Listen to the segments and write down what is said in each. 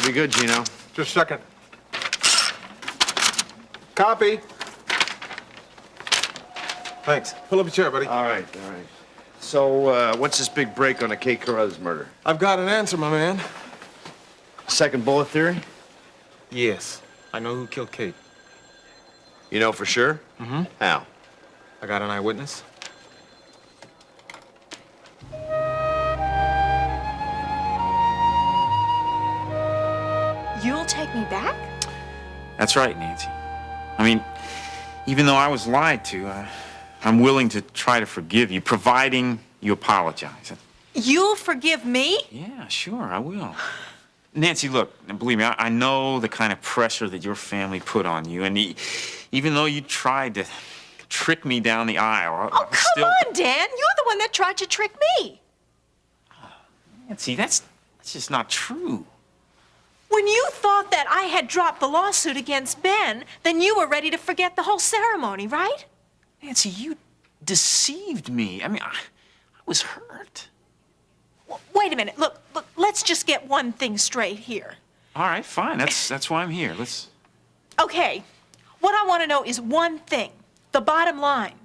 Better be good, Gino. Just a second. Copy. Thanks. Pull up a chair, buddy. All right. So, what's this big break on the Kate Carruthers murder? I've got an answer, my man. Second bullet theory? Yes. I know who killed Kate. You know for sure? Mm-hmm. How? I got an eyewitness. You'll take me back? That's right, Nancy. I mean, even though I was lied to, I'm willing to try to forgive you, providing you apologize. You'll forgive me? Yeah, sure, I will. Nancy, look, believe me, I know the kind of pressure that your family put on you, and even though you tried to trick me down the aisle, Oh, come on, Dan. You're the one that tried to trick me. Nancy, that's just not true. When you thought that I had dropped the lawsuit against Ben, then you were ready to forget the whole ceremony, right? Nancy, you deceived me. I mean, I was hurt. Wait a minute. Look, let's just get one thing straight here. All right, fine. That's why I'm here. Let's... Okay. What I want to know is one thing. The bottom line.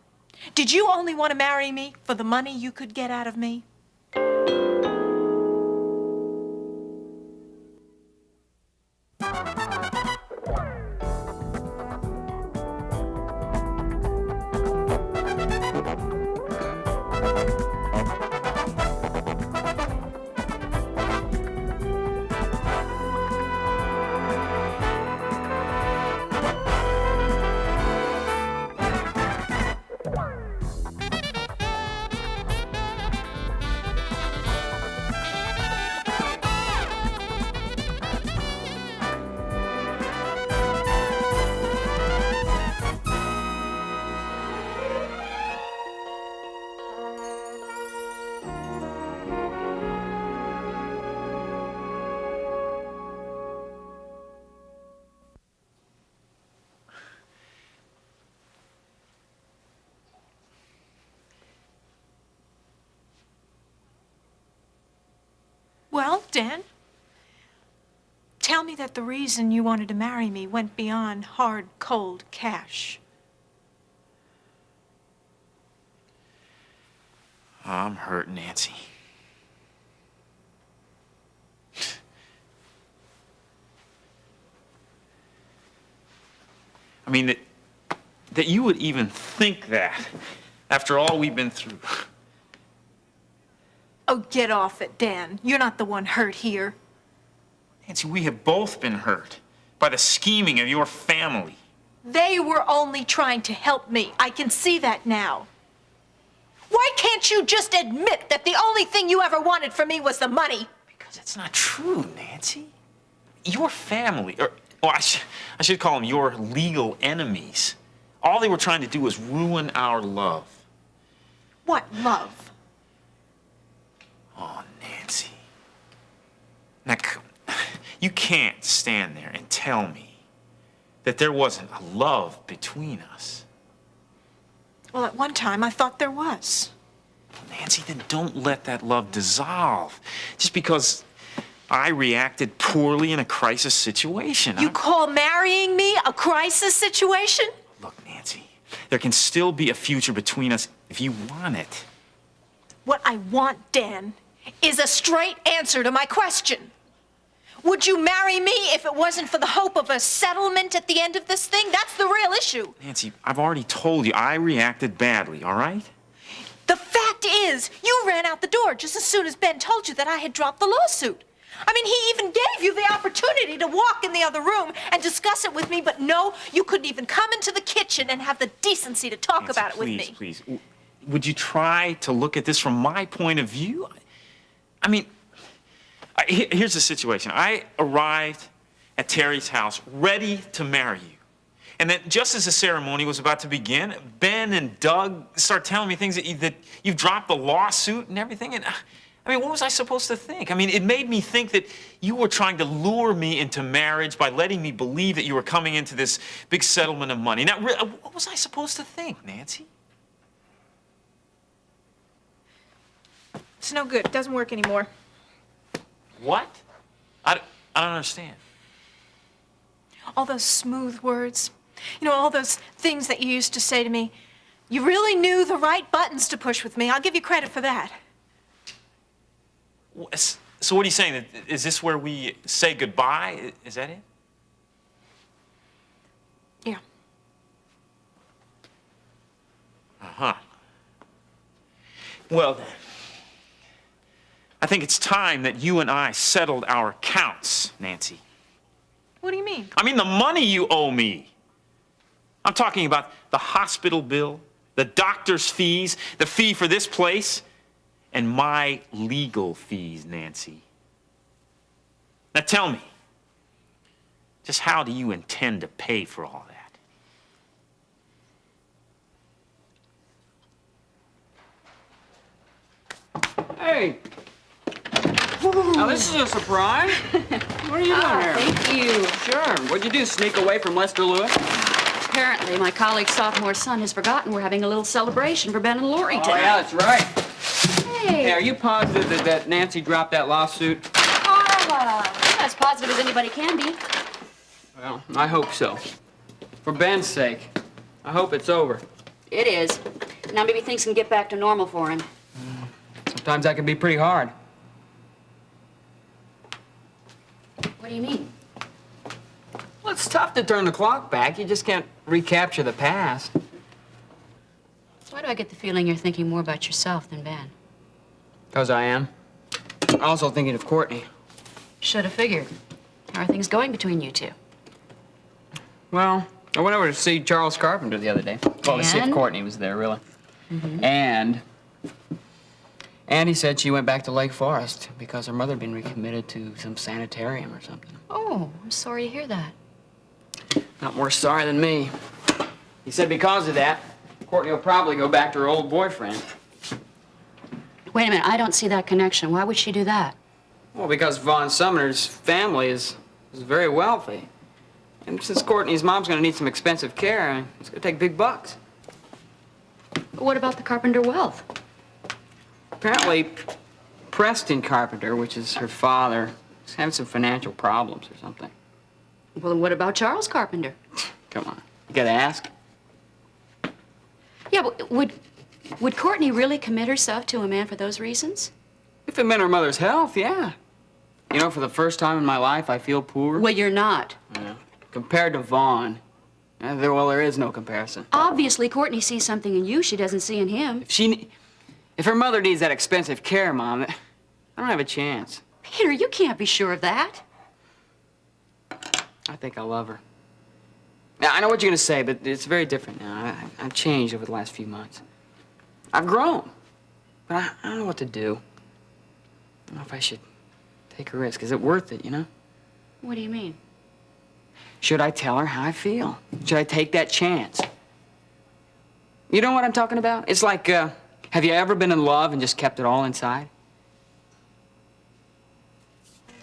Did you only want to marry me for the money you could get out of me? Well, Dan, tell me that the reason you wanted to marry me went beyond hard, cold cash. Oh, I'm hurt, Nancy. I mean, that you would even think that after all we've been through. Oh, get off it, Dan. You're not the one hurt here. Nancy, we have both been hurt by the scheming of your family. They were only trying to help me. I can see that now. Why can't you just admit that the only thing you ever wanted from me was the money? Because it's not true, Nancy. Your family, I should call them your legal enemies. All they were trying to do was ruin our love. What love? Oh, Nancy. Now, you can't stand there and tell me that there wasn't a love between us. Well, at one time, I thought there was. Nancy, then don't let that love dissolve just because I reacted poorly in a crisis situation. You call marrying me a crisis situation? Look, Nancy, there can still be a future between us if you want it. What I want, Dan, is a straight answer to my question. Would you marry me if it wasn't for the hope of a settlement at the end of this thing? That's the real issue. Nancy, I've already told you I reacted badly, all right? The fact is, you ran out the door just as soon as Ben told you that I had dropped the lawsuit. I mean, he even gave you the opportunity to walk in the other room and discuss it with me, but no, you couldn't even come into the kitchen and have the decency to talk Nancy, about it with me. Please. Would you try to look at this from my point of view? I mean, here's the situation. I arrived at Terry's house ready to marry you. And then just as the ceremony was about to begin, Ben and Doug start telling me things that you've dropped the lawsuit and everything. And I mean, what was I supposed to think? I mean, it made me think that you were trying to lure me into marriage by letting me believe that you were coming into this big settlement of money. Now, what was I supposed to think, Nancy? It's no good. It doesn't work anymore. What? I I don't understand. All those smooth words. You know, all those things that you used to say to me. You really knew the right buttons to push with me. I'll give you credit for that. So what are you saying? Is this where we say goodbye? Is that it? Yeah. Uh-huh. Well, then, I think it's time that you and I settled our accounts, Nancy. What do you mean? I mean the money you owe me. I'm talking about the hospital bill, the doctor's fees, the fee for this place, and my legal fees, Nancy. Now tell me, just how do you intend to pay for all that? Hey. Now, this is a surprise. What are you doing here? Thank you. Sure. What'd you do, sneak away from Lester Lewis? Apparently, my colleague's sophomore son has forgotten we're having a little celebration for Ben and Lori Oh, tonight. yeah, that's right. Hey. Hey, are you positive that Nancy dropped that lawsuit? I'm as positive as anybody can be. Well, I hope so. For Ben's sake, I hope it's over. It is. Now maybe things can get back to normal for him. Sometimes that can be pretty hard. What do you mean? Well, it's tough to turn the clock back. You just can't recapture the past. Why do I get the feeling you're thinking more about yourself than Ben? Because I am. Also thinking of Courtney. Should have figured. How are things going between you two? Well, I went over to see Charles Carpenter the other day. Well, to see if And? Courtney was there, really. And he said she went back to Lake Forest because her mother had been recommitted to some sanitarium or something. Oh, I'm sorry to hear that. Not more sorry than me. He said because of that, Courtney will probably go back to her old boyfriend. Wait a minute, I don't see that connection. Why would she do that? Well, because Von Sumner's family is very wealthy. And since Courtney's mom's gonna need some expensive care, it's gonna take big bucks. But what about the Carpenter wealth? Apparently, Preston Carpenter, which is her father, is having some financial problems or something. Well, what about Charles Carpenter? Come on, you gotta ask. Yeah, but would Courtney really commit herself to a man for those reasons? If it meant her mother's health, yeah. You know, for the first time in my life, I feel poor. Well, you're not. Yeah. Compared to Vaughn, there is no comparison. Obviously, Courtney sees something in you she doesn't see in him. If her mother needs that expensive care, Mom, I don't have a chance. Peter, you can't be sure of that. I think I love her. Now, I know what you're gonna say, but it's very different now. I've changed over the last few months. I've grown, but I don't know what to do. I don't know if I should take a risk. Is it worth it, you know? What do you mean? Should I tell her how I feel? Should I take that chance? You know what I'm talking about? It's like, have you ever been in love and just kept it all inside?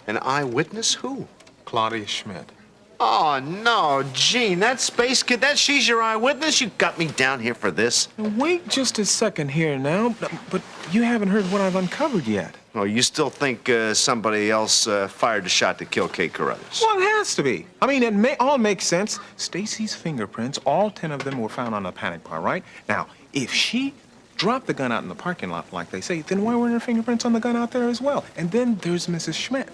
An eyewitness? Who? Claudia Schmidt. Oh, no, Gene, that space kid, she's your eyewitness? You got me down here for this? Now, wait just a second here now, but you haven't heard what I've uncovered yet. Oh, you still think somebody else fired the shot to kill Kate Carruthers? Well, it has to be. I mean, it all makes sense. Stacy's fingerprints, all 10 of them were found on the panic bar, right? Now, if she dropped the gun out in the parking lot like they say, then why weren't her fingerprints on the gun out there as well? And then there's Mrs. Schmidt.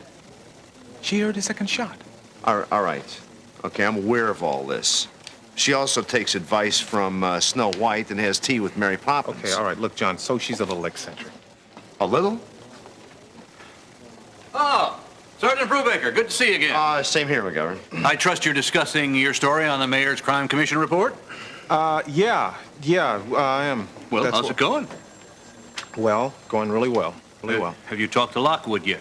She heard a second shot. All right. Okay, I'm aware of all this. She also takes advice from Snow White and has tea with Mary Poppins. Okay, all right. Look, John, so she's a little eccentric. A little? Oh, Sergeant Brubaker, good to see you again. Same here, McGovern. I trust you're discussing your story on the Mayor's Crime Commission report? Yeah, I am. Well, how's it going? Well, going really well. Really well. Have you talked to Lockwood yet?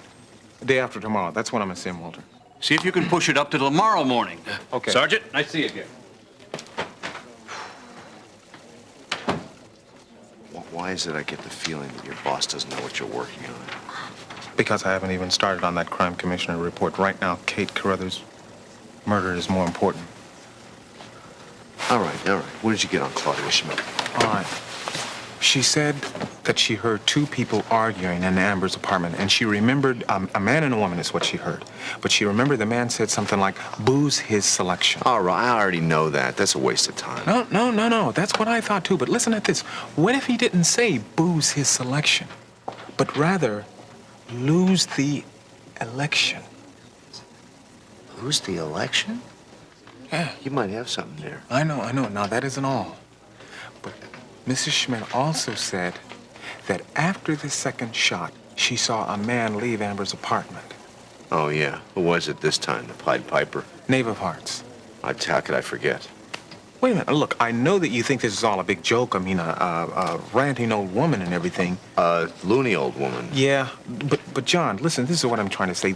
The day after tomorrow. That's when I'm going to see him, Walter. See if you can push it up to tomorrow morning. Okay. Sergeant, nice to see you again. Why is it I get the feeling that your boss doesn't know what you're working on? Because I haven't even started on that crime commissioner report. Right now, Kate Carruthers' murder is more important. All right. What did you get on Claudia Schmidt? All right. She said that that she heard two people arguing in Amber's apartment, and she remembered a man and a woman is what she heard. But she remembered the man said something like, "Booze his selection." All right, I already know that. That's a waste of time. No. That's what I thought too. But listen at this. What if he didn't say booze his selection, but rather lose the election? Lose the election? Yeah, You might have something there. I know. Now, that isn't all. But Mrs. Schmidt also said that after the second shot, she saw a man leave Amber's apartment. Oh, yeah. Who was it this time? The Pied Piper? Knave of Hearts. How could I forget? Wait a minute. Look, I know that you think this is all a big joke. I mean, a ranting old woman and everything. Loony old woman. Yeah, but John, listen, this is what I'm trying to say.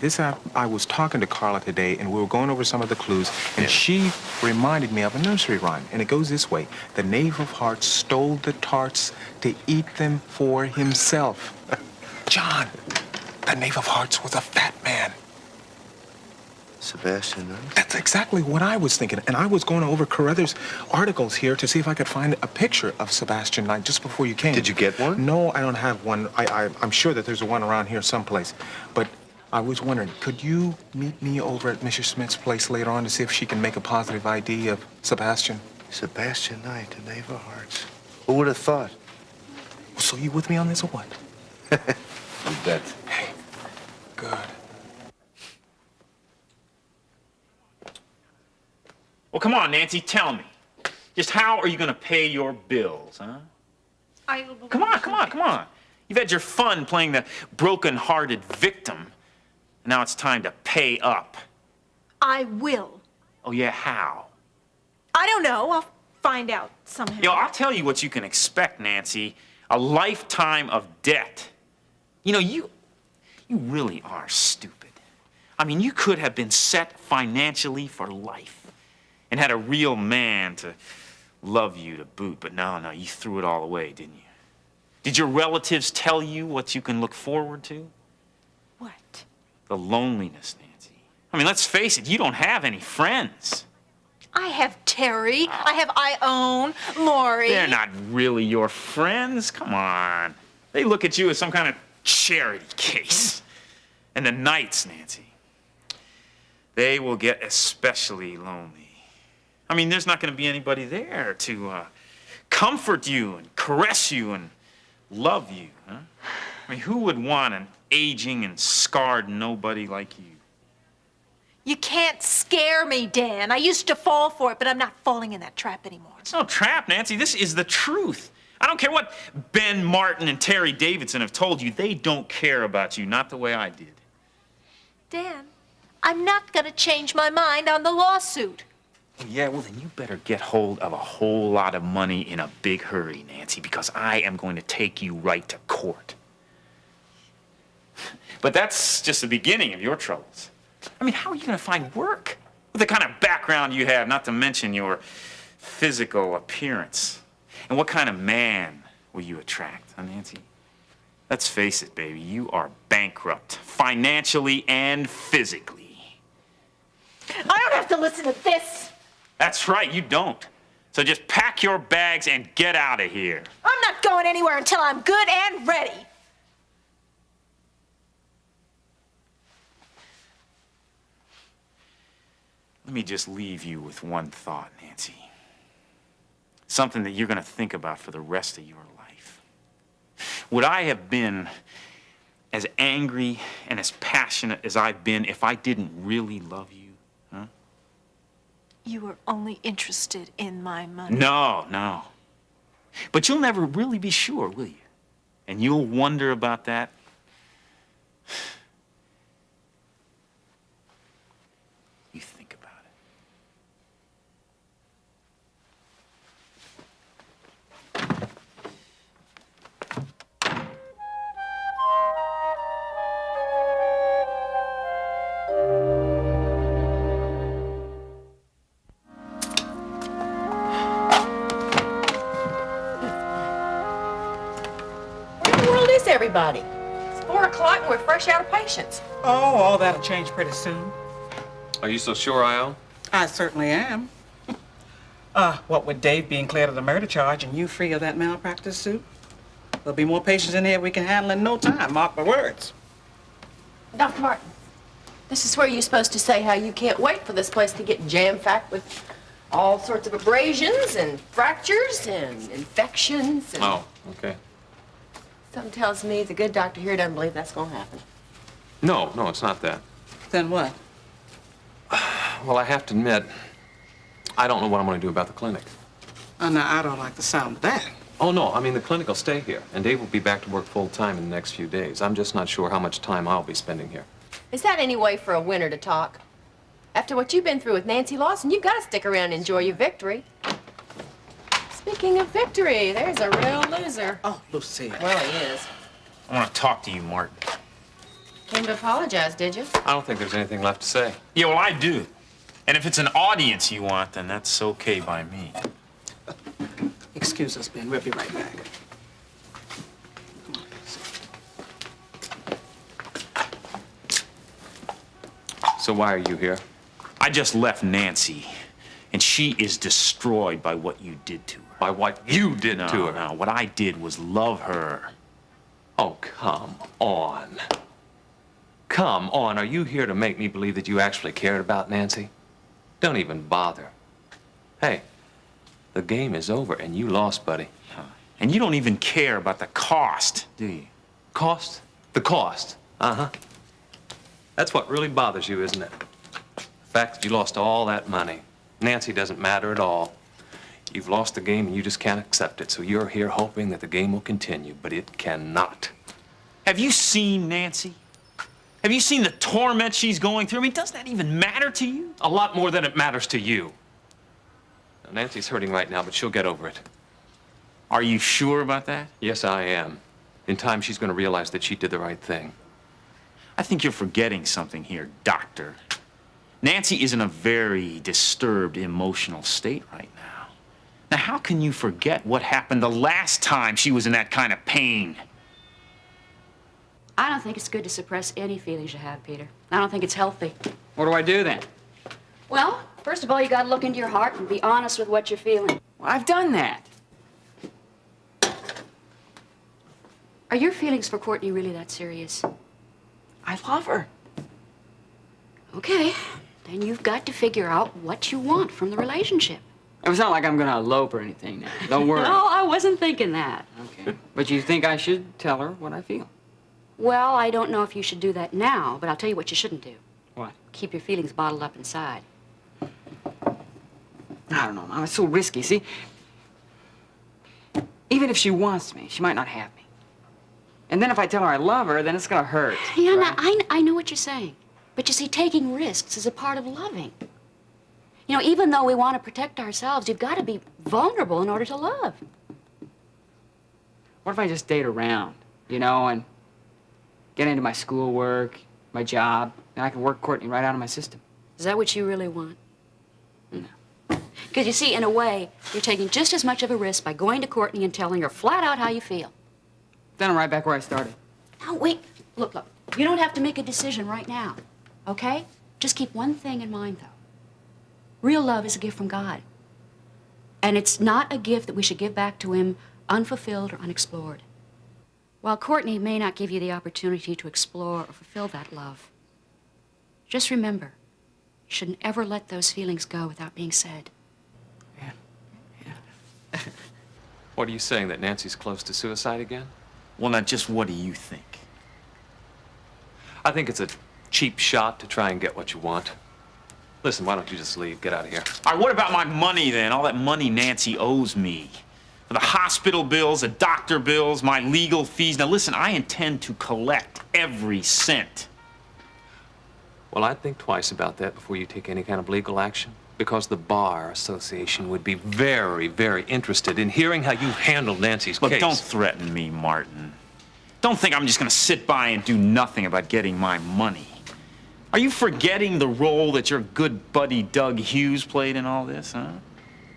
I was talking to Carla today, and we were going over some of the clues, and she reminded me of a nursery rhyme, and it goes this way. The Knave of Hearts stole the tarts to eat them for himself. John, the Knave of Hearts was a fat man. Sebastian Knight? That's exactly what I was thinking. And I was going over Carruthers' articles here to see if I could find a picture of Sebastian Knight just before you came. Did you get one? No, I don't have one. I'm sure that there's one around here someplace. But I was wondering, could you meet me over at Mrs. Smith's place later on to see if she can make a positive ID of Sebastian? Sebastian Knight, the Knave of Hearts. Who would have thought? So you with me on this or what? You bet. Hey, good. Well, come on, Nancy, tell me. Just how are you going to pay your bills, huh? Come on. You've had your fun playing the broken-hearted victim. And now it's time to pay up. I will. Oh, yeah, how? I don't know. I'll find out somehow. I'll tell you what you can expect, Nancy. A lifetime of debt. You really are stupid. I mean, you could have been set financially for life and had a real man to love you to boot. But no, you threw it all away, didn't you? Did your relatives tell you what you can look forward to? What? The loneliness, Nancy. I mean, let's face it, you don't have any friends. I have Terry. I have Ione, Lori. They're not really your friends. Come on. They look at you as some kind of charity case. And the Knights, Nancy, they will get especially lonely. I mean, there's not going to be anybody there to comfort you and caress you and love you, huh? I mean, who would want an aging and scarred nobody like you? You can't scare me, Dan. I used to fall for it, but I'm not falling in that trap anymore. It's no trap, Nancy. This is the truth. I don't care what Ben Martin and Terry Davidson have told you. They don't care about you, not the way I did. Dan, I'm not going to change my mind on the lawsuit. Yeah, well, then you better get hold of a whole lot of money in a big hurry, Nancy, because I am going to take you right to court. But that's just the beginning of your troubles. I mean, how are you going to find work with the kind of background you have, not to mention your physical appearance? And what kind of man will you attract, huh, Nancy? Let's face it, baby, you are bankrupt, financially and physically. I don't have to listen to this. That's right, you don't. So just pack your bags and get out of here. I'm not going anywhere until I'm good and ready. Let me just leave you with one thought, Nancy. Something that you're going to think about for the rest of your life. Would I have been as angry and as passionate as I've been if I didn't really love you? Huh? You were only interested in my money. No. But you'll never really be sure, will you? And you'll wonder about that. You think about it. Where in the world is everybody? It's 4 o'clock and we're fresh out of patients. Oh, all that'll change pretty soon. Are you so sure, Ione? I certainly am. What with Dave being cleared of the murder charge and you free of that malpractice suit? There'll be more patients in here we can handle in no time. Mark my words. Dr. Martin, this is where you're supposed to say how you can't wait for this place to get jam-packed with all sorts of abrasions and fractures and infections and... Oh, okay. Something tells me the good doctor here doesn't believe that's gonna happen. No, it's not that. Then what? Well, I have to admit, I don't know what I'm going to do about the clinic. Oh, no, I don't like the sound of that. Oh, no, I mean, the clinic will stay here, and Dave will be back to work full-time in the next few days. I'm just not sure how much time I'll be spending here. Is that any way for a winner to talk? After what you've been through with Nancy Lawson, you've got to stick around and enjoy your victory. Speaking of victory, there's a real loser. Oh, Lucy. Well, he is. I want to talk to you, Martin. Came to apologize, did you? I don't think there's anything left to say. Yeah, well, I do. And if it's an audience you want, then that's okay by me. Excuse us, Ben. We'll be right back. So why are you here? I just left Nancy, and she is destroyed by what you did to her. By what you did to her? No, what I did was love her. Oh, come on. Come on, are you here to make me believe that you actually cared about Nancy? Don't even bother. Hey, the game is over and you lost, buddy. And you don't even care about the cost, do you? Cost? The cost. Uh-huh. That's what really bothers you, isn't it? The fact that you lost all that money. Nancy doesn't matter at all. You've lost the game and you just can't accept it, so you're here hoping that the game will continue, but it cannot. Have you seen Nancy? Have you seen the torment she's going through? I mean, does that even matter to you? A lot more than it matters to you. Now, Nancy's hurting right now, but she'll get over it. Are you sure about that? Yes, I am. In time, she's going to realize that she did the right thing. I think you're forgetting something here, Doctor. Nancy is in a very disturbed emotional state right now. Now, how can you forget what happened the last time she was in that kind of pain? I don't think it's good to suppress any feelings you have, Peter. I don't think it's healthy. What do I do then? Well, first of all, you gotta look into your heart and be honest with what you're feeling. Well, I've done that. Are your feelings for Courtney really that serious? I love her. Okay, then you've got to figure out what you want from the relationship. It's not like I'm gonna elope or anything now. Don't worry. No, I wasn't thinking that. Okay. But you think I should tell her what I feel? Well, I don't know if you should do that now, but I'll tell you what you shouldn't do. What? Keep your feelings bottled up inside. I don't know, Mom. It's so risky. See, even if she wants me, she might not have me. And then if I tell her I love her, then it's gonna hurt. Yeah, right? I know what you're saying. But you see, taking risks is a part of loving. You know, even though we want to protect ourselves, you've got to be vulnerable in order to love. What if I just date around, you know, and get into my schoolwork, my job, and I can work Courtney right out of my system? Is that what you really want? No. Because you see, in a way, you're taking just as much of a risk by going to Courtney and telling her flat out how you feel. Then I'm right back where I started. Now, wait. Look. You don't have to make a decision right now, okay? Just keep one thing in mind, though. Real love is a gift from God. And it's not a gift that we should give back to Him unfulfilled or unexplored. While Courtney may not give you the opportunity to explore or fulfill that love, just remember, you shouldn't ever let those feelings go without being said. Yeah. What are you saying, that Nancy's close to suicide again? Well, now, just what do you think? I think it's a cheap shot to try and get what you want. Listen, why don't you just leave? Get out of here. All right, what about my money, then? All that money Nancy owes me. For the hospital bills, the doctor bills, my legal fees. Now, listen, I intend to collect every cent. Well, I'd think twice about that before you take any kind of legal action, because the Bar Association would be very, very interested in hearing how you handled Nancy's Look, case. don't threaten me, Martin. Don't think I'm just gonna sit by and do nothing about getting my money. Are you forgetting the role that your good buddy Doug Hughes played in all this, huh?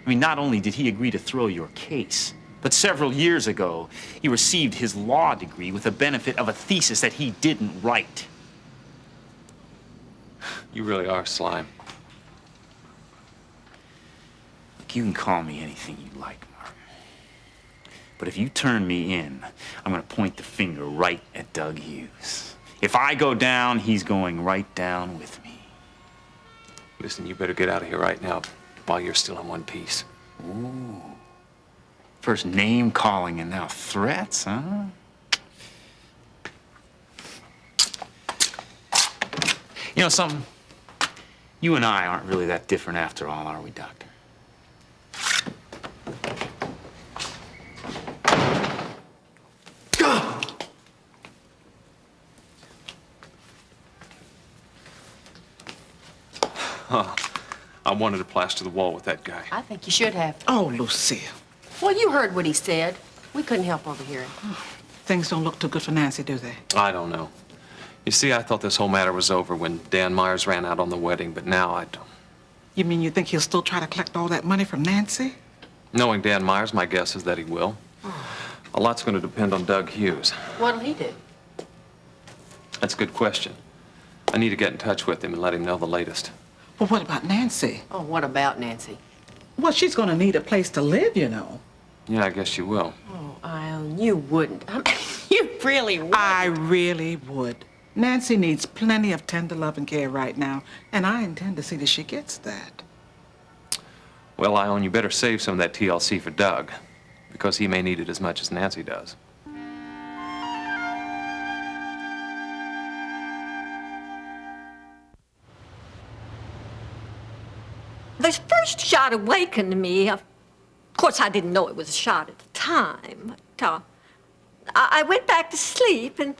I mean, not only did he agree to throw your case, but several years ago, he received his law degree with the benefit of a thesis that he didn't write. You really are slime. Look, you can call me anything you like, Martin. But if you turn me in, I'm gonna point the finger right at Doug Hughes. If I go down, he's going right down with me. Listen, you better get out of here right now while you're still in one piece. Ooh. First name calling and now threats, huh? You know something? You and I aren't really that different after all, are we, Doctor? I wanted to plaster the wall with that guy. I think you should have. Oh, Lucille. Well, you heard what he said. We couldn't help overhearing. Things don't look too good for Nancy, do they? I don't know. You see, I thought this whole matter was over when Dan Myers ran out on the wedding, but now I don't. You mean you think he'll still try to collect all that money from Nancy? Knowing Dan Myers, my guess is that he will. A lot's going to depend on Doug Hughes. What'll he do? That's a good question. I need to get in touch with him and let him know the latest. Well, what about Nancy? Oh, what about Nancy? Well, she's gonna need a place to live, you know. Yeah, I guess you will. Oh, Ione, you wouldn't. I mean, you really would. I really would. Nancy needs plenty of tender love and care right now, and I intend to see that she gets that. Well, Ione, you better save some of that TLC for Doug, because he may need it as much as Nancy does. This first shot awakened me. Of course, I didn't know it was a shot at the time. But, I went back to sleep, and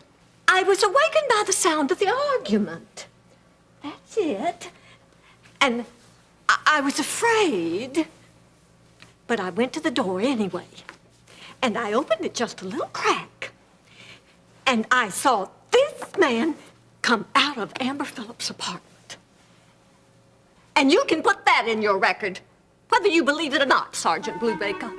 I was awakened by the sound of the argument. That's it. And I was afraid. But I went to the door anyway. And I opened it just a little crack. And I saw this man come out of Amber Phillips' apartment. And you can put that in your record, whether you believe it or not, Sergeant Bluebaker.